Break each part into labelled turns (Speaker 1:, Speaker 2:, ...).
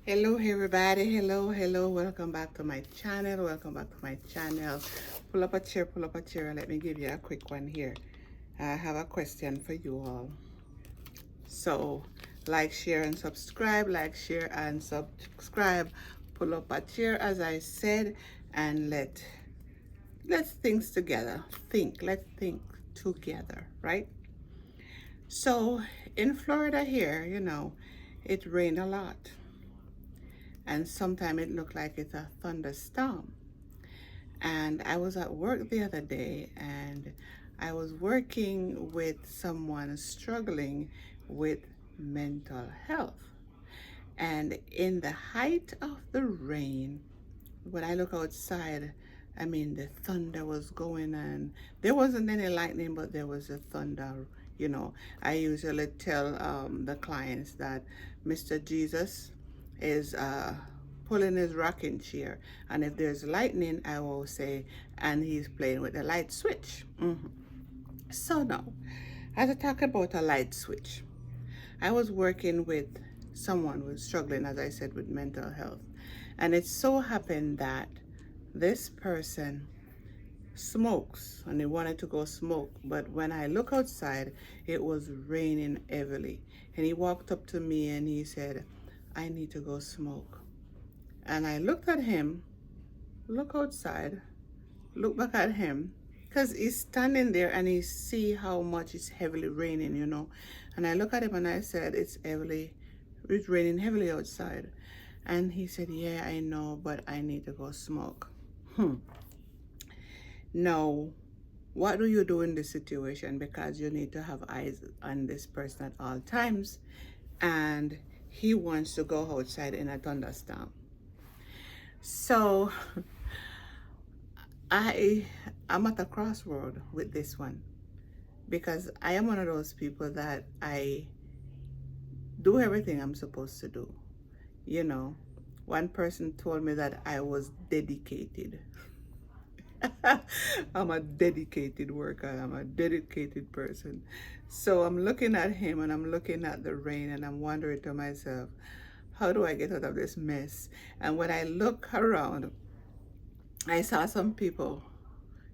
Speaker 1: Hello everybody, hello, welcome back to my channel. Pull up a chair, and let me give you a quick one here. I have a question for you all. So, like, share, and subscribe, pull up a chair, as I said, and let's let's think together, right? So, in Florida here, it rained a lot, and sometimes it looked like it's a thunderstorm. And I was at work the other day, and I was working with someone struggling with mental health. And in the height of the rain, when I look outside, I mean, the thunder was going on. There wasn't any lightning, but there was a thunder. I usually tell the clients that Mr. Jesus is pulling his rocking chair. And if there's lightning, I will say, and he's playing with the light switch. So now, as I talk about a light switch, I was working with someone who was struggling, as I said, with mental health. And it so happened that this person smokes and he wanted to go smoke. But when I look outside, it was raining heavily. And he walked up to me and he said, I need to go smoke. And I looked at him, look outside, look back at him, because he's standing there and he see how much it's heavily raining. And I look at him and I said, it's raining heavily outside. And he said, yeah, I know, but I need to go smoke. Now, what do you do in this situation? Because you need to have eyes on this person at all times. And he wants to go outside in a thunderstorm. So I'm at a crossroad with this one, because I am one of those people that I do everything I'm supposed to do. One person told me that I was dedicated. I'm a dedicated worker. I'm a dedicated person. So I'm looking at him and I'm looking at the rain and I'm wondering to myself, how do I get out of this mess? And when I look around, I saw some people,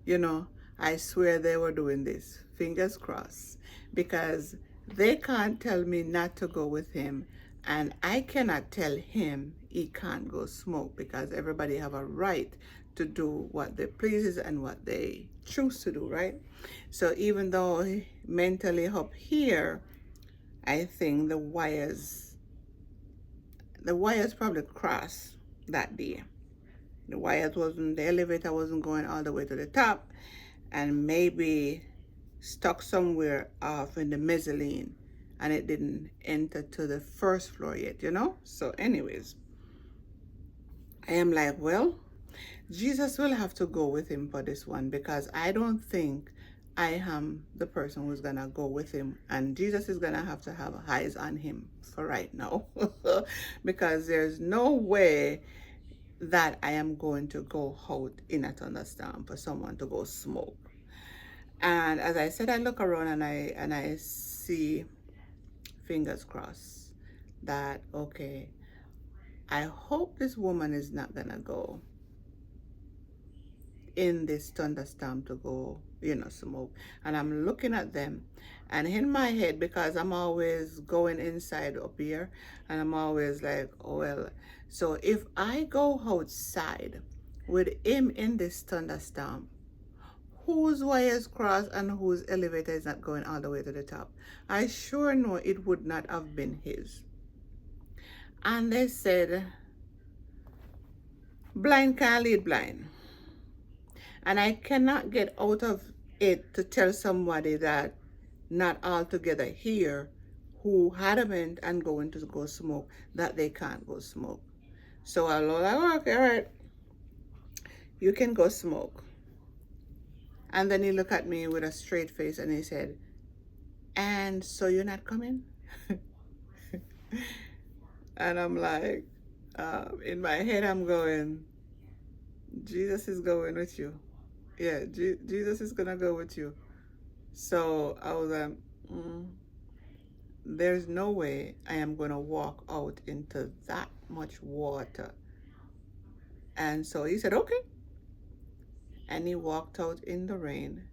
Speaker 1: you know, I swear they were doing this, fingers crossed, because they can't tell me not to go with him, and I cannot tell him he can't go smoke, because everybody have a right to do what they pleases and what they choose to do, right? So even though mentally up here, I think the wires probably crossed that day. The elevator wasn't going all the way to the top, and maybe stuck somewhere off in the mezzanine, and it didn't enter to the first floor yet. So anyways, I am like, well, Jesus will have to go with him for this one, because I don't think I am the person who's gonna go with him, and Jesus is gonna have to have eyes on him for right now. Because there's no way that I am going to go out in a thunderstorm for someone to go smoke. And as I said, I look around and I see, fingers crossed, that okay, I hope this woman is not gonna go in this thunderstorm to go, smoke. And I'm looking at them, and in my head, because I'm always going inside up here, and I'm always like, oh well, so if I go outside with him in this thunderstorm, whose wires cross and whose elevator is not going all the way to the top? I sure know it would not have been his. And they said, blind can't lead blind. And I cannot get out of it to tell somebody that not altogether here who adamant and going to go smoke, that they can't go smoke. So I was like, okay, all right, you can go smoke. And then he looked at me with a straight face and he said, and so you're not coming? And I'm like, in my head, I'm going, Jesus is going with you. Yeah, Jesus is going to go with you. So I was like, there's no way I am going to walk out into that much water. And so he said, okay. And he walked out in the rain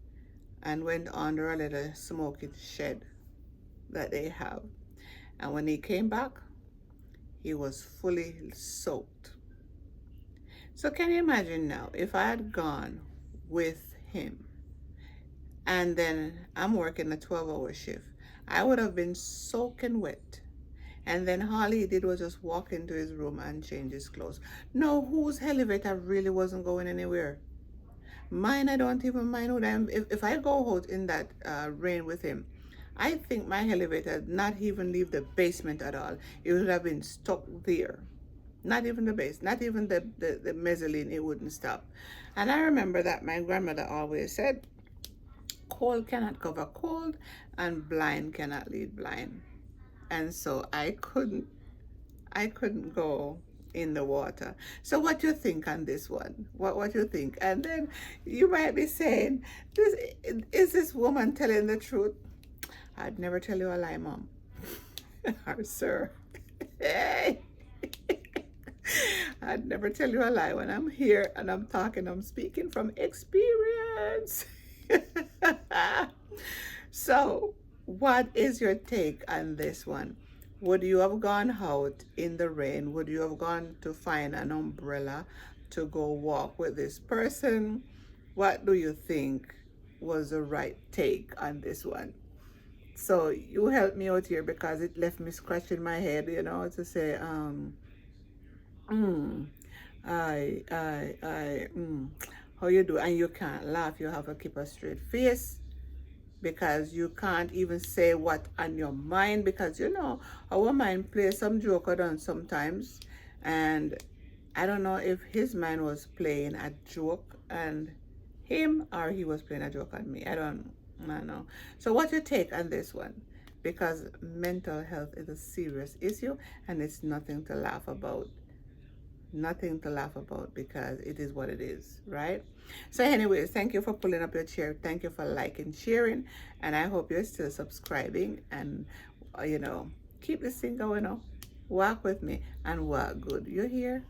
Speaker 1: and went under a little smoky shed that they have. And when he came back, he was fully soaked. So can you imagine now if I had gone with him and then I'm working a 12-hour shift, I would have been soaking wet. And then all he did was just walk into his room and change his clothes. No, whose elevator really wasn't going anywhere? Mine, I don't even mind who them. If I go out in that rain with him, I think my elevator not even leave the basement at all. It would have been stuck there. Not even the base, not even the mezzanine, it wouldn't stop. And I remember that my grandmother always said, cold cannot cover cold and blind cannot lead blind. And so I couldn't go in the water. So what you think on this one? What you think? And then you might be saying, this is this woman telling the truth? I'd never tell you a lie, Mom. Or sir. Hey. I'd never tell you a lie. When I'm here and I'm talking, I'm speaking from experience. So, what is your take on this one? Would you have gone out in the rain? Would you have gone to find an umbrella to go walk with this person? What do you think was the right take on this one? So you helped me out here because it left me scratching my head, to say, mm, how you do? And you can't laugh. You have to keep a straight face because you can't even say what on your mind because our mind plays some joke on sometimes, and I don't know if his mind was playing a joke on him or he was playing a joke on me. I don't know. So what's your take on this one? Because mental health is a serious issue and it's nothing to laugh about. Nothing to laugh about because it is what it is, right? So anyways, thank you for pulling up your chair. Thank you for liking, sharing, and I hope you're still subscribing and keep this thing going on. Walk with me and walk good. You're here.